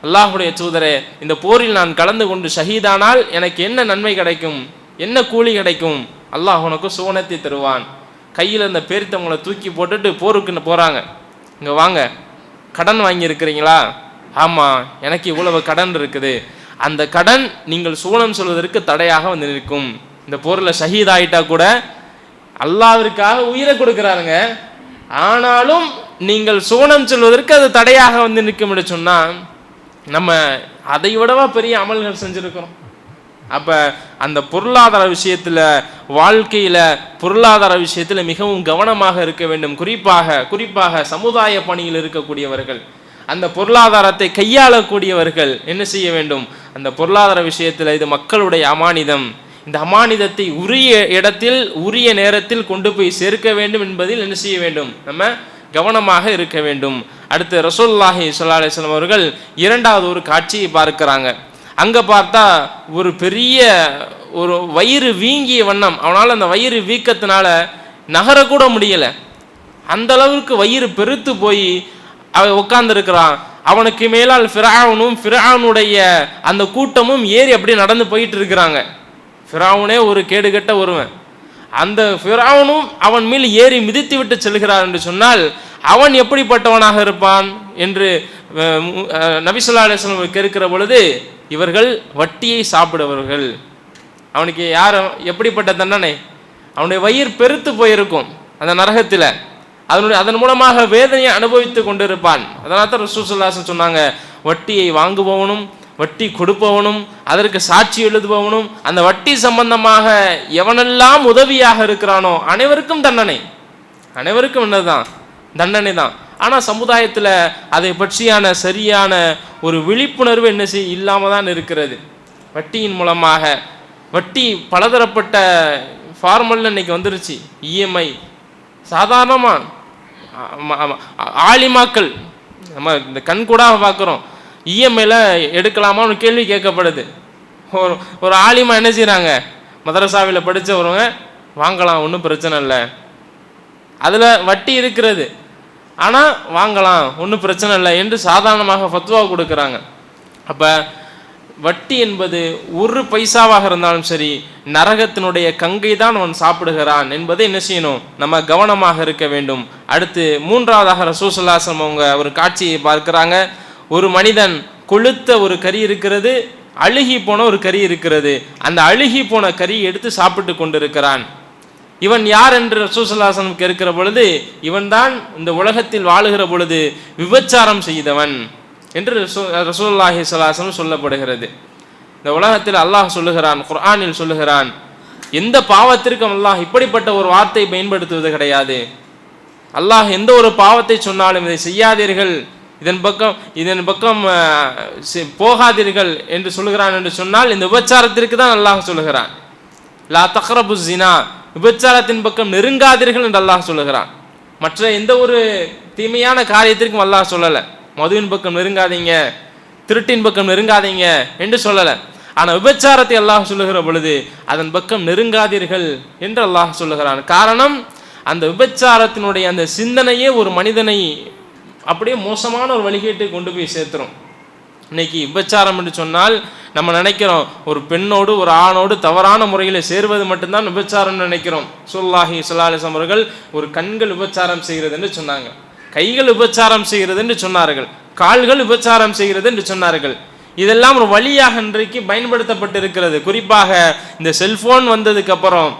அல்லாஹுடைய தூதரே, இந்த போரில் நான் கலந்து கொண்டு ஷஹீதானால் எனக்கு என்ன நன்மை கிடைக்கும், என்ன கூலி கிடைக்கும்? அல்லாஹ் உனக்கு சுவனத்தை தருவான். கையில் அந்த பேரித்தவங்களை தூக்கி போட்டுட்டு போருக்கு போகிறாங்க. இங்கே வாங்க, கடன் வாங்கியிருக்கிறீங்களா? ஆமாம், எனக்கு இவ்வளவு கடன் இருக்குது. அந்த கடன் நீங்கள் சுவனம் சொல்வதற்கு தடையாக நிற்கும். இந்த போரில் ஷஹீத் ஆகிட்டா கூட அல்லாஹ்விற்காக உயிரை கொடுக்குறாருங்க, ஆனாலும் நீங்கள் சுவனம் செல்வதற்கு அது தடையாக நிற்கும் என்று சொன்னால் நம்ம அதை விடவா பெரிய அமல்கள் செஞ்சுருக்கிறோம். அப்போ அந்த பொருளாதார விஷயத்தில், வாழ்க்கையில் பொருளாதார விஷயத்தில் மிகவும் கவனமாக இருக்க வேண்டும். குறிப்பாக சமுதாய பணியில் இருக்கக்கூடியவர்கள், அந்த பொருளாதாரத்தை கையாளக்கூடியவர்கள் என்ன செய்ய வேண்டும், அந்த பொருளாதார விஷயத்தில் இது மக்களுடைய அமானிதம், இந்த அமானிதத்தை உரிய இடத்தில் உரிய நேரத்தில் கொண்டு போய் சேர்க்க வேண்டும் என்பதில் என்ன செய்ய வேண்டும், நம்ம கவனமாக இருக்க வேண்டும். அடுத்து ரசூலுல்லாஹி ஸல்லல்லாஹு அலைஹி வஸல்லம் அவர்கள் 2வது ஒரு காட்சியை பார்க்கிறாங்க. அங்கே பார்த்தா ஒரு பெரிய ஒரு வயிறு வீங்கிய வண்ணம், அவனால் அந்த வயிறு வீக்கத்தினால நகரக்கூட முடியலை, அந்த அளவுக்கு வயிறு பெருத்து போய் அவன் உட்கார்ந்துருக்கிறான். அவனுக்கு மேலால் ஃபிரௌனும் ஃபிரௌனுடைய அந்த கூட்டமும் ஏறி அப்படியே நடந்து போயிட்டு இருக்கிறாங்க. ஃபிரௌனே ஒரு கேடுகட்ட ஒருவன், அந்த ஃபிரௌனும் அவன் மேல் ஏறி மிதித்து விட்டு செல்கிறார் என்று சொன்னால் அவன் எப்படிப்பட்டவனாக இருப்பான் என்று நபி ஸல்லல்லாஹு அலைஹி வஸல்லம் கேட்கிற பொழுது, இவர்கள் வட்டியை சாப்பிடுவர்கள். அவனுக்கு யார் எப்படிப்பட்ட தண்டனை, அவனுடைய வயிறு பெருத்து போயிருக்கும் அந்த நரகத்தில், அதன் மூலமாக வேதனையை அனுபவித்து கொண்டிருப்பான். அதனால தான் ரசூலுல்லாஹி ஸல்லல்லாஹு அலைஹி வஸல்லம் சொன்னாங்க, வட்டியை வாங்குபவனும் வட்டி கொடுப்பவனும் அதற்கு சாட்சி எழுதுபவனும் அந்த வட்டி சம்பந்தமாக எவனெல்லாம் உதவியாக இருக்கிறானோ அனைவருக்கும் தண்டனை, அனைவருக்கும் என்னதான் தண்டனை தான். ஆனால் சமுதாயத்தில் அதை பற்றியான சரியான ஒரு விழிப்புணர்வு என்ன இல்லாமல் தான் இருக்கிறது. வட்டியின் மூலமாக வட்டி பலதரப்பட்ட ஃபார்மல் இன்னைக்கு வந்துருச்சு. இஎம்ஐ சாதாரணமாக ஆலிமாக்கள் நம்ம இந்த கண் கூட பார்க்குறோம், இஎம்ஐயில் எடுக்கலாமான்னு கேள்வி கேட்கப்படுது. ஒரு ஆலிமா என்ன செய்கிறாங்க, மதரசாவில் படித்தவங்க வாங்கலாம், ஒன்றும் பிரச்சனை இல்லை, அதில் வட்டி இருக்கிறது, ஆனால் வாங்கலாம், ஒன்றும் பிரச்சனை இல்லை என்று சாதாரணமாக ஃபத்வா கொடுக்குறாங்க. அப்போ வட்டி என்பது 1 பைசாவாக இருந்தாலும் சரி நரகத்தினுடைய கங்கை தான் அவன் சாப்பிடுகிறான் என்பதை என்ன செய்யணும், நம்ம கவனமாக இருக்க வேண்டும். அடுத்து 3வதாக ரசூலுல்லாஹி ஸல்லல்லாஹு அலைஹி வஸல்லம் அவங்க ஒரு காட்சியை பார்க்கிறாங்க. ஒரு மனிதன் கொளுத்த ஒரு கறி இருக்கிறது, அழுகி போன ஒரு கறி இருக்கிறது, அந்த அழுகி போன கறி எடுத்து சாப்பிட்டு கொண்டிருக்கிறான். இவன் யார் என்று ரசூலுல்லாஹி ஸல்லல்லாஹு அலைஹி வஸல்லம் கேட்கிற பொழுது, இவன் தான் இந்த உலகத்தில் வாழுகிற பொழுது விபச்சாரம் செய்தவன் என்று ரசூலுல்லாஹி ஸல்லல்லாஹு அலைஹி வஸல்லம் சொல்லப்படுகிறது. இந்த உலகத்தில் அல்லாஹ் சொல்லுகிறான், குர்ஆனில் சொல்லுகிறான், எந்த பாவத்திற்கும் அல்லாஹ் இப்படிப்பட்ட ஒரு வார்த்தை பயன்படுத்துவது கிடையாது. அல்லாஹ் எந்த ஒரு பாவத்தை சொன்னாலும் இதை செய்யாதீர்கள், இதன் பக்கம் போகாதீர்கள் என்று சொல்லுகிறான் என்று சொன்னால் இந்த விபச்சாரத்திற்கு தான் அல்லாஹ் சொல்லுகிறான். லா தக்ரபு ஸினா, விபச்சாரத்தின் பக்கம் நெருங்காதீர்கள் என்று அல்லாஹ் சொல்லுகிறான். மற்ற எந்த ஒரு தீமையான காரியத்திற்கும் அல்லாஹ் சொல்லலை, மதுவின் பக்கம் நெருங்காதீங்க, திருட்டின் பக்கம் நெருங்காதீங்க என்று சொல்லலை. ஆனால் விபச்சாரத்தை அல்லாஹ் சொல்லுகிற பொழுது அதன் பக்கம் நெருங்காதீர்கள் என்று அல்லாஹ் சொல்லுகிறான். காரணம், அந்த விபச்சாரத்தினுடைய அந்த சிந்தனையே ஒரு மனிதனை அப்படியே மோசமான ஒரு வழிகேட்டு கொண்டு போய் சேர்த்துரும். இன்னைக்கு விபச்சாரம் என்று சொன்னால் நம்ம நினைக்கிறோம், ஒரு பெண்ணோடு ஒரு ஆணோடு தவறான முறையில் சேருவது மட்டும்தான் விபச்சாரம் நினைக்கிறோம். ஸல்லல்லாஹு அலைஹி வஸல்லம் அவர்கள் ஒரு கண்கள் விபச்சாரம் செய்கிறது என்று சொன்னாங்க, கைகள் விபச்சாரம் செய்கிறது என்று சொன்னார்கள், கால்கள் விபச்சாரம் செய்கிறது என்று சொன்னார்கள். இதெல்லாம் ஒரு வழியாக இன்றைக்கு பயன்படுத்தப்பட்டிருக்கிறது. குறிப்பாக இந்த செல்போன் வந்ததுக்கு அப்புறம்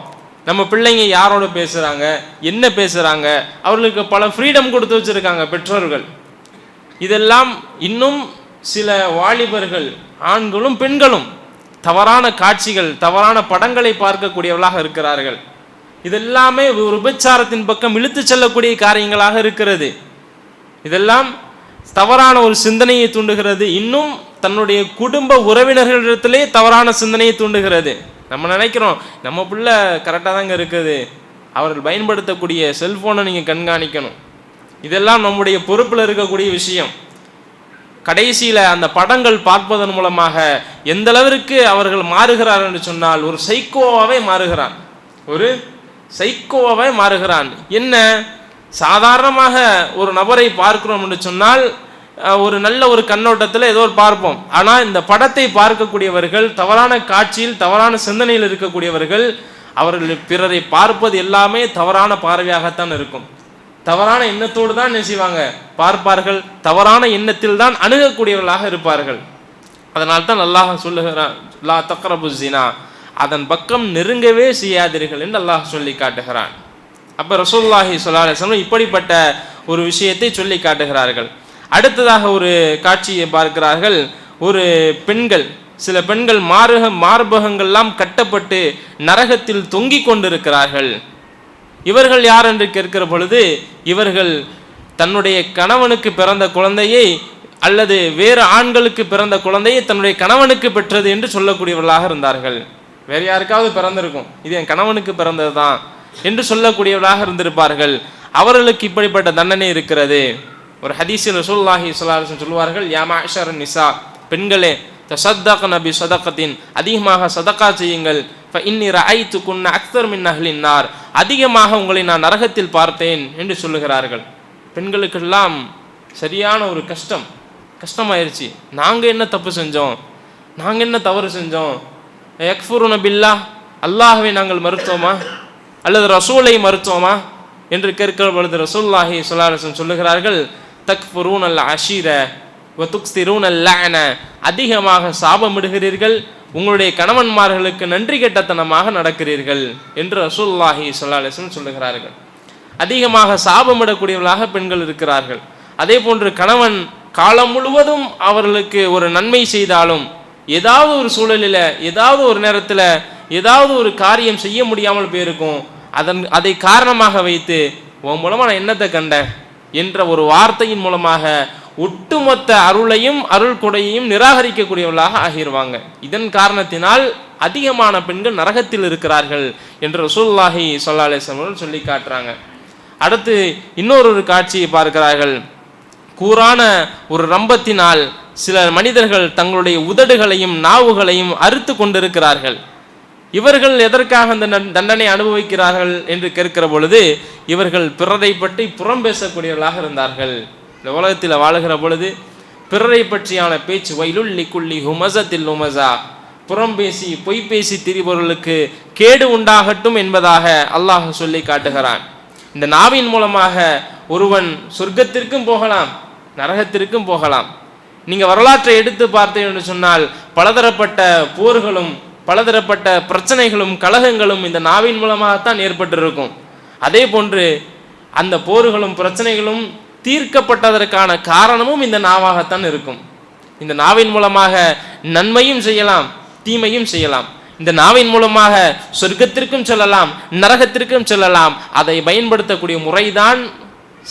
நம்ம பிள்ளைங்க யாரோட பேசுகிறாங்க, என்ன பேசுகிறாங்க, அவர்களுக்கு பல ஃப்ரீடம் கொடுத்து வச்சுருக்காங்க பெற்றோர்கள். இதெல்லாம் இன்னும் சில வாலிபர்கள், ஆண்களும் பெண்களும் தவறான காட்சிகள், தவறான படங்களை பார்க்கக்கூடியவர்களாக இருக்கிறார்கள். இதெல்லாமே ஒரு விபச்சாரத்தின் பக்கம் இழுத்து செல்லக்கூடிய காரியங்களாக இருக்கிறது. இதெல்லாம் தவறான ஒரு சிந்தனையை தூண்டுகிறது. இன்னும் தன்னுடைய குடும்ப உறவினர்களிடத்திலே தவறான சிந்தனையை தூண்டுகிறது. நம்ம நினைக்கிறோம் நம்ம பிள்ளை கரெக்டாக தாங்க இருக்குது, அவர்கள் பயன்படுத்தக்கூடிய செல்ஃபோனை நீங்கள் கண்காணிக்கணும். இதெல்லாம் நம்முடைய பொறுப்பில் இருக்கக்கூடிய விஷயம். கடைசியில் அந்த படங்கள் பார்ப்பதன் மூலமாக எந்த அளவிற்கு அவர்கள் மாறுகிறார் என்று சொன்னால் ஒரு சைக்கோவாகவே மாறுகிறான், ஒரு சைக்கோவாகவே மாறுகிறான். என்ன, சாதாரணமாக ஒரு நபரை பார்க்கிறோம் என்று சொன்னால் ஒரு நல்ல ஒரு கண்ணோட்டத்தில் ஏதோ ஒரு பார்ப்போம். ஆனால் இந்த படத்தை பார்க்கக்கூடியவர்கள், தவறான காட்சியில் தவறான சிந்தனையில் இருக்கக்கூடியவர்கள், அவர்கள் பிறரை பார்ப்பது எல்லாமே தவறான பார்வையாகத்தான் இருக்கும். தவறான எண்ணத்தோடு தான் என்ன செய்வாங்க, பார்ப்பார்கள். தவறான எண்ணத்தில் தான் அணுகக்கூடியவர்களாக இருப்பார்கள். அதனால்தான் அல்லாஹ் சொல்லுகிறான், லா தக்ரபு ஸினா, அதன் பக்கம் நெருங்கவே செய்யாதீர்கள் என்று அல்லாஹ் சொல்லி காட்டுகிறான். அப்போ ரசூலுல்லாஹி ஸல்லல்லாஹு அலைஹி வஸல்லம் இப்படிப்பட்ட ஒரு விஷயத்தை சொல்லி காட்டுகிறார்கள். அடுத்ததாக ஒரு காட்சியை பார்க்கிறார்கள். ஒரு பெண்கள், சில பெண்கள் மார்பகங்கள்லாம் கட்டப்பட்டு நரகத்தில் தொங்கிக் கொண்டிருக்கிறார்கள். இவர்கள் யார் என்று கேட்கிற பொழுது, இவர்கள் தன்னுடைய கணவனுக்கு பிறந்த குழந்தையை அல்லது வேறு ஆண்களுக்கு பிறந்த குழந்தையை தன்னுடைய கணவனுக்கு பெற்றது என்று சொல்லக்கூடியவர்களாக இருந்தார்கள். வேறு யாருக்காவது பிறந்திருக்கும், இது என் கணவனுக்கு பிறந்தது தான் என்று சொல்லக்கூடியவர்களாக இருந்திருப்பார்கள். அவர்களுக்கு இப்படிப்பட்ட தண்டனை இருக்கிறது. ஒரு ஹதீஸில் ரசூலுல்லாஹி ஸல்லல்லாஹு அலைஹி வஸல்லம் சொல்வார்கள், யா மஅஷரன் நிசா, பெண்களே, தஸத்தக்ன பி ஸதகத்தின், அதிகமாக சதகா செய்யுங்கள். ஃப இன்னி ரஅய்துகுன்ன அக்ஸர் மின் அஹ்லின் நார், அதிகமாக உங்களை நான் நரகத்தில் பார்த்தேன் என்று சொல்லுகிறார்கள். பெண்களுக்கெல்லாம் சரியான ஒரு கஷ்டமாயிருச்சு. நாங்கள் என்ன தப்பு செஞ்சோம், நாங்கள் என்ன தவறு செஞ்சோம், யக்ஃபுருன பில்லாஹ், அல்லாஹ்வை நாங்கள் மறுத்தோமா அல்லது ரசூலை மறுத்தோமா என்று கேட்கிற பொழுது ரசூலுல்லாஹி ஸல்லல்லாஹு அலைஹி வஸல்லம் சொல்லுகிறார்கள், தக்ஃபுரூனல் அஷீர வ துக்ஸிரூனல் லஅன, அதிகமாக சாபமிடுகிறீர்கள், உங்களுடைய கணவன்மார்களுக்கு நன்றி கெட்டத்தனமாக நடக்கிறீர்கள் என்று ரசூலுல்லாஹி ஸல்லல்லாஹு அலைஹி வஸல்லம் சொல்லுகிறார்கள். அதிகமாக சாபமிடக்கூடியவர்களாக பெண்கள் இருக்கிறார்கள். அதே போன்று கணவன் காலம் முழுவதும் அவர்களுக்கு ஒரு நன்மை செய்தாலும் ஏதாவது ஒரு சூழலில், ஏதாவது ஒரு நேரத்தில், ஏதாவது ஒரு காரியம் செய்ய முடியாமல் போயிருக்கும். அதை காரணமாக வைத்து உன் மூலமாக நான் என்னத்தை கண்டேன் என்ற ஒரு வார்த்தையின் மூலமாக ஒட்டுமொத்த அருளையும் அருள் கொடையையும் நிராகரிக்கக்கூடியவர்களாக ஆகிடுவாங்க. இதன் காரணத்தினால் அதிகமான பெண்கள் நரகத்தில் இருக்கிறார்கள் என்று ரசூலுல்லாஹி ஸல்லல்லாஹு அலைஹி வஸல்லம் சொல்லி காட்டுறாங்க. அடுத்து இன்னொரு காட்சியை பார்க்கிறார்கள். கூரான ஒரு ரம்பத்தினால் சில மனிதர்கள் தங்களுடைய உதடுகளையும் நாவுகளையும் அறுத்து கொண்டிருக்கிறார்கள். இவர்கள் எதற்காக அந்த தண்டனை அனுபவிக்கிறார்கள் என்று கேட்கிற பொழுது, இவர்கள் பிறரை பற்றி புறம் பேசக்கூடியவர்களாக இருந்தார்கள். இந்த உலகத்தில் வாழுகிற பொழுது பிறரை பற்றியான பேச்சு, வைலுல் லிகுல்லி ஹுமஸத்தில் லுமஸா, புறம் பேசி பொய் பேசி திரிபவர்களுக்கு கேடு உண்டாகட்டும் என்பதாக அல்லாஹ் சொல்லி காட்டுகிறான். இந்த நாவின் மூலமாக ஒருவன் சொர்க்கத்திற்கும் போகலாம், நரகத்திற்கும் போகலாம். நீங்கள் வரலாற்றை எடுத்து பார்த்தீங்கன்னு சொன்னால் பலதரப்பட்ட போர்களும் பலதரப்பட்ட பிரச்சனைகளும் கலகங்களும் இந்த நாவின் மூலமாகத்தான் ஏற்பட்டிருக்கும். அதே போன்று அந்த போர்களும் பிரச்சனைகளும் தீர்க்கப்பட்டதற்கான காரணமும் இந்த நாவாகத்தான் இருக்கும். இந்த நாவின் மூலமாக நன்மையும் செய்யலாம், தீமையும் செய்யலாம். இந்த நாவின் மூலமாக சொர்க்கத்திற்கும் செல்லலாம், நரகத்திற்கும் செல்லலாம். அதை பயன்படுத்தக்கூடிய முறைதான்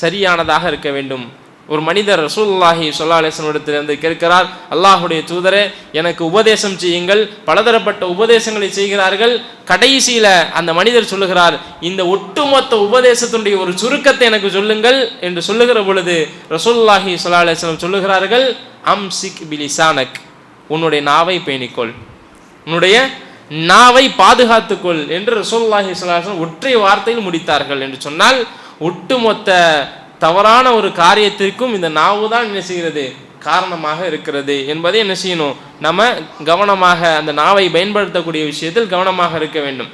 சரியானதாக இருக்க வேண்டும். ஒரு மனிதர் ரசூலுல்லாஹி ஸல்லல்லாஹு அலைஹி வஸல்லம் இடத்திலிருந்து கேட்கிறார், அல்லாஹ்வுடைய தூதரே, எனக்கு உபதேசம் செய்யுங்கள். பலதரப்பட்ட உபதேசங்களை செய்கிறார்கள். கடைசியில அந்த மனிதர் சொல்லுகிறார், இந்த ஒட்டுமொத்த உபதேசத்தினுடைய ஒரு சுருக்கத்தை எனக்கு சொல்லுங்கள் என்று சொல்லுகிற பொழுது ரசூலுல்லாஹி ஸல்லல்லாஹு அலைஹி வஸல்லம் சொல்லுகிறார்கள், அம்சிக் பிலிசானக், உன்னுடைய நாவை பேணிக்கொள், உன்னுடைய நாவை பாதுகாத்துக்கொள் என்று ரசூலுல்லாஹி ஸல்லல்லாஹு அலைஹி வஸல்லம் ஒற்றை வார்த்தையில் முடித்தார்கள். என்று சொன்னால் ஒட்டுமொத்த தவறான ஒரு காரியத்திற்கும் இந்த நாவு தான் என்ன செய்கிறது, காரணமாக இருக்கிறது என்பதை என்ன செய்யணும், நம்ம கவனமாக அந்த நாவை பயன்படுத்தக்கூடிய விஷயத்தில் கவனமாக இருக்க வேண்டும்.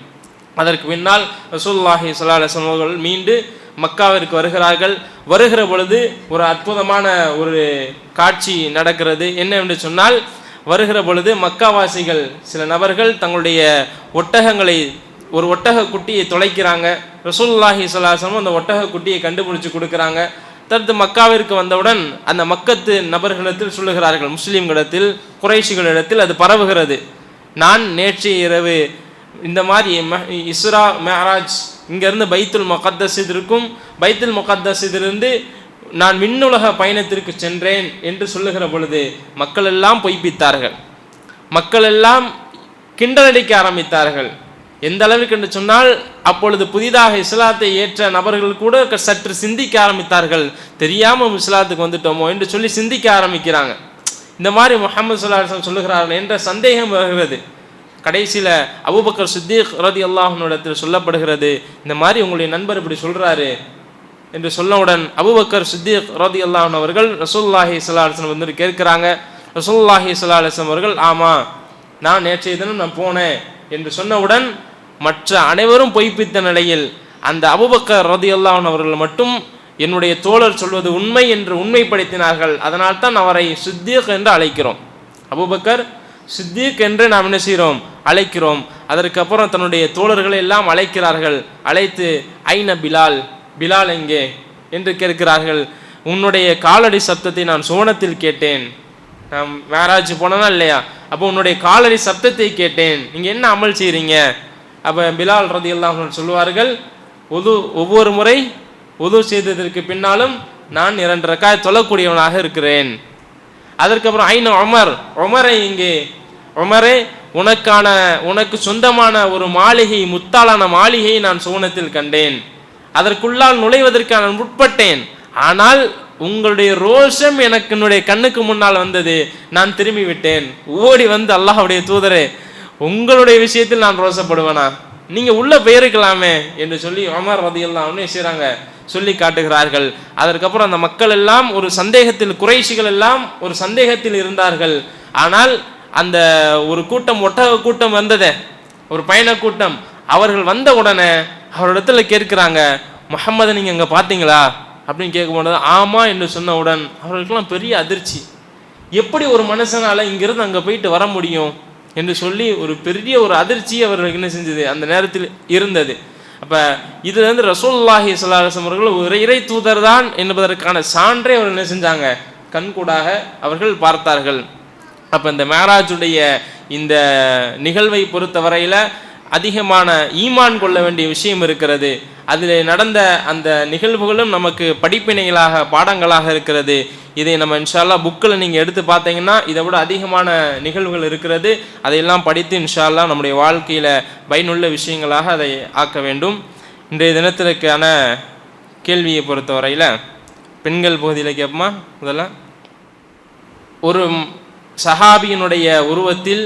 அதற்கு பின்னால் ரசூலுல்லாஹி ஸல்லல்லாஹு அலைஹி வஸல்லம் அவர்கள் மீண்டு மக்காவிற்கு வருகிறார்கள். வருகிற பொழுது ஒரு அற்புதமான ஒரு காட்சி நடக்கிறது. என்ன என்று சொன்னால், வருகிற பொழுது மக்காவாசிகள் சில நபர்கள் தங்களுடைய ஒட்டகங்களை, ஒரு ஒட்டக குட்டியை தொலைக்கிறாங்க. ரசூலுல்லாஹி ஸல்லல்லாஹு அலைஹி வஸல்லம் அந்த ஒட்டக குட்டியை கண்டுபிடிச்சு கொடுக்குறாங்க. தடுத்து மக்காவிற்கு வந்தவுடன் அந்த மக்கத்து நபர்களிடத்தில் சொல்லுகிறார்கள், முஸ்லீம்களிடத்தில் குறைஷிகளிடத்தில் அது பரவுகிறது. நான் நேற்று இரவு இந்த மாதிரி இஸ்ரா மேராஜ் இங்கேருந்து பைத்துல் முகத்தஸிற்கும் பைத்துல் முகத்தஸிலிருந்து நான் விண்ணுலக பயணத்திற்கு சென்றேன் என்று சொல்லுகிற பொழுது மக்கள் எல்லாம் பொய்ப்பித்தார்கள். மக்கள் எல்லாம் கிண்டலடிக்க ஆரம்பித்தார்கள். எந்த அளவுக்கு என்று சொன்னால், அப்பொழுது புதிதாக இஸ்லாத்தை ஏற்ற நபர்கள் கூட சற்று சிந்திக்க ஆரம்பித்தார்கள். தெரியாமல் இஸ்லாத்துக்கு வந்துட்டோமோ என்று சொல்லி சிந்திக்க ஆரம்பிக்கிறாங்க. இந்த மாதிரி முஹம்மது ஸல்லல்லாஹு அலைஹி வஸல்லம் சொல்லுகிறார்கள் என்ற சந்தேகம் வருகிறது. கடைசியில் அபூபக்கர் சித்தீக் ரலியல்லாஹு அன்ஹு இடத்தில் சொல்லப்படுகிறது, இந்த மாதிரி உங்களுடைய நண்பர் இப்படி சொல்கிறாரு என்று சொன்னவுடன் அபூபக்கர் சித்தீக் ரலியல்லாஹு அன்ஹு அவர்கள் ரசூலுல்லாஹி ஸல்லல்லாஹு அலைஹி வஸல்லம் வந்து கேட்கிறாங்க. ரசூலுல்லாஹி ஸல்லல்லாஹு அலைஹி வஸல்லம் அவர்கள், ஆமாம் நான் நேற்றைய தினம் நான் போனேன் என்று சொன்னவுடன் மற்ற அனைவரும் பொய்ப்பித்த நிலையில் அந்த அபூபக்கர் ரலியல்லாஹு அன்ஹு அவர்கள் மட்டும் என்னுடைய தோழர் சொல்வது உண்மை என்று உண்மைப்படுத்தினார்கள். அதனால் தான் அவரை சித்தீக் என்று அழைக்கிறோம். அபூபக்கர் சித்தீக் என்று நாம் என்ன செய்கிறோம், அழைக்கிறோம். அதற்கப்புறம் தன்னுடைய தோழர்களை எல்லாம் அழைக்கிறார்கள். அழைத்து ஐன பிலால், பிலால் எங்கே என்று கேட்கிறார்கள். உன்னுடைய காலடி சப்தத்தை நான் சுவனத்தில் கேட்டேன். நான் மேராஜ் போனனா இல்லையா, அப்போ உன்னுடைய காலடி சப்தத்தை கேட்டேன், நீங்கள் என்ன அமல் செய்கிறீங்க? அப்போ பிலால் ரலியல்லாஹு அன்ஹு சொல்லுவார்கள், ஒவ்வொரு முறை உது செய்ததற்கு பின்னாலும் நான் 2 ரக்காத் தொழக்கூடியவனாக இருக்கிறேன். அதற்கப்புறம் ஐன உமர், உமரை இங்கே, உமரே உனக்கு சொந்தமான ஒரு மாளிகை, முத்தாலான மாளிகையை நான் சுவனத்தில் கண்டேன். அதற்குள்ளால் நுழைவதற்கு நான் முற்பட்டேன். ஆனால் உங்களுடைய ரோஷம் எனக்கு என்னுடைய கண்ணுக்கு முன்னால் வந்தது. நான் திரும்பி விட்டேன். ஓடி வந்து அல்லாஹ்வுடைய தூதரே, உங்களுடைய விஷயத்தில் நான் ரோஷப்படுவேனா? நீங்கள் உள்ள போயிருக்கலாமே என்று சொல்லி உமர் ரலியல்லாஹு அன்ஹு செய்கிறாங்க, சொல்லி காட்டுகிறார்கள். அதற்கப்புறம் அந்த மக்கள் எல்லாம் ஒரு சந்தேகத்தில், குறைஷிகள் எல்லாம் ஒரு சந்தேகத்தில் இருந்தார்கள். ஆனால் அந்த ஒரு கூட்டம், ஒட்டக கூட்டம் வந்ததே, ஒரு பயண கூட்டம், அவர்கள் வந்த உடனே அவரிடத்துல கேட்கிறாங்க, முஹம்மதை நீங்கள் அங்கே பார்த்தீங்களா அப்படின்னு கேட்கும்போது ஆமாம் என்று சொன்னவுடன் அவர்களுக்கெல்லாம் பெரிய அதிர்ச்சி. எப்படி ஒரு மனுஷனால் இங்கிருந்து அங்கே போயிட்டு வர முடியும் என்று சொல்லி ஒரு பெரிய ஒரு அதிர்ச்சி அவர்களுக்கு என்ன செஞ்சது, அந்த நேரத்தில் இருந்தது. அப்போ இதுலேருந்து ரசூலுல்லாஹி ஸல்லல்லாஹு அலைஹி வஸல்லம் அவர்கள் ஒரு இறை தூதர் தான் என்பதற்கான சான்றை அவர்கள் என்ன செஞ்சாங்க, கண்கூடாக அவர்கள் பார்த்தார்கள். அப்போ இந்த மேராஜுடைய இந்த நிகழ்வை பொறுத்தவரையில் அதிகமான ஈமான் கொள்ள வேண்டிய விஷயம் இருக்கிறது. அதில் நடந்த அந்த நிகழ்வுகளும் நமக்கு படிப்பினைகளாக, பாடங்களாக இருக்கிறது. இதை நம்ம இன்ஷா அல்லாஹ் புக்கில் நீங்கள் எடுத்து பார்த்தீங்கன்னா இதை விட அதிகமான நிகழ்வுகள் இருக்கிறது. அதையெல்லாம் படித்து இன்ஷா அல்லாஹ் நம்முடைய வாழ்க்கையில் பயனுள்ள விஷயங்களாக அதை ஆக்க வேண்டும். இன்றைய தினத்திற்கான கேள்வியை பொறுத்தவரையில் பெண்கள் பகுதியில் கேட்போமா? முதல்ல, ஒரு சஹாபியினுடைய உருவத்தில்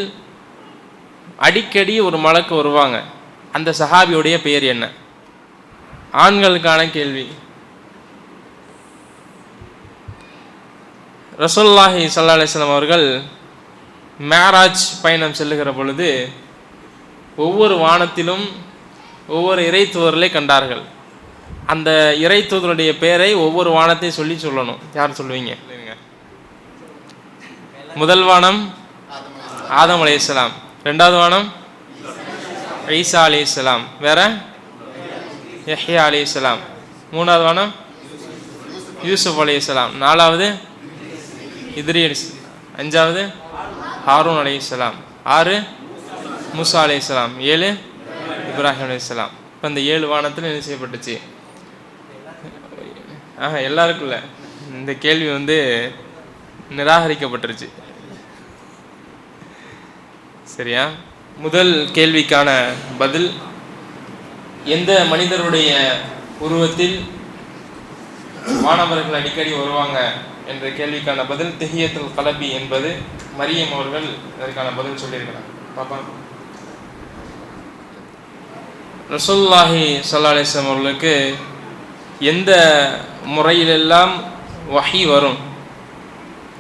அடிக்கடி ஒரு மலக்கு வருவாங்க, அந்த சஹாபியுடைய பெயர் என்ன? ஆண்களுக்கான கேள்வி. ரசூலுல்லாஹி ஸல்லல்லாஹு அலைஹி வஸல்லம் அவர்கள் மேராஜ் பயணம் செல்லுகிற பொழுது ஒவ்வொரு வானத்திலும் ஒவ்வொரு இறை தூதர்களை கண்டார்கள். அந்த இறை தூதருடைய பெயரை ஒவ்வொரு வானத்தையும் சொல்லணும். யார் சொல்லுவீங்க? முதல் வானம் ஆதம் அலைஹிஸ்ஸலாம், ரெண்டாவது வானம் ஈசா அலைஹிஸ்ஸலாம், வேற யஹ்யா அலைஹிஸ்ஸலாம், மூணாவது வானம் யூசுப் அலைஹிஸ்ஸலாம், நாலாவது இத்ரீஸ், அஞ்சாவது ஹாரூன் அலைஹிஸ்ஸலாம், 6 மூசா அலைஹிஸ்ஸலாம், 7 இப்ராஹிம் அலைஹிஸ்ஸலாம். இப்போ இந்த 7 வானத்தில் என்ன செய்யப்பட்டுச்சு? எல்லாருக்கும் இல்லை, இந்த கேள்வி நிராகரிக்கப்பட்டுருச்சு. சரியா? முதல் கேள்விக்கான பதில், எந்த மனிதருடைய உருவத்தில் மாணவர்கள் அடிக்கடி வருவாங்க என்ற கேள்விக்கான பதில் திஹியத்துல் கலபி என்பது. மரியம் அவர்கள் அதற்கான பதில் சொல்லியிருக்கிறார். பாப்பா, ரசூலுல்லாஹி ஸல்லல்லாஹு அலைஹி வஸல்லம் அவர்களுக்கு எந்த முறையிலெல்லாம் வஹி வரும்?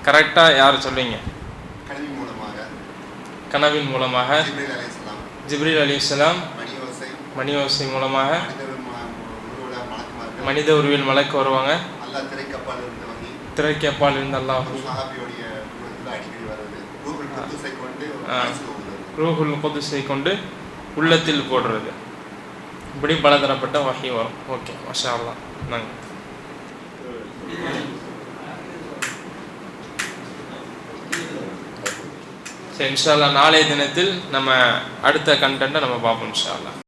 கரெக்டாக யார் சொல்லுவீங்க? கனவின் மூலமாக, ஜிப்ரீல் அலைஹிஸ்ஸலாம், மணி ஓசை மூலமாக, மனித உருவில் மலக்கு வருவாங்க, திரைக்கு அப்பால் இருந்து அல்லாஹ், ரூஹுல் குதுஸை கொண்டு உள்ளத்தில் போடுறது, இப்படி பலதரப்பட்ட வஹி வரும். ஓகே, மாஷா அல்லாஹ். நாங்கள் சரி, இன்ஷா அல்லாஹ் நாளைய தினத்தில் நம்ம அடுத்த கண்டென்ட்டை நம்ம பார்ப்போம் இன்ஷா அல்லாஹ்.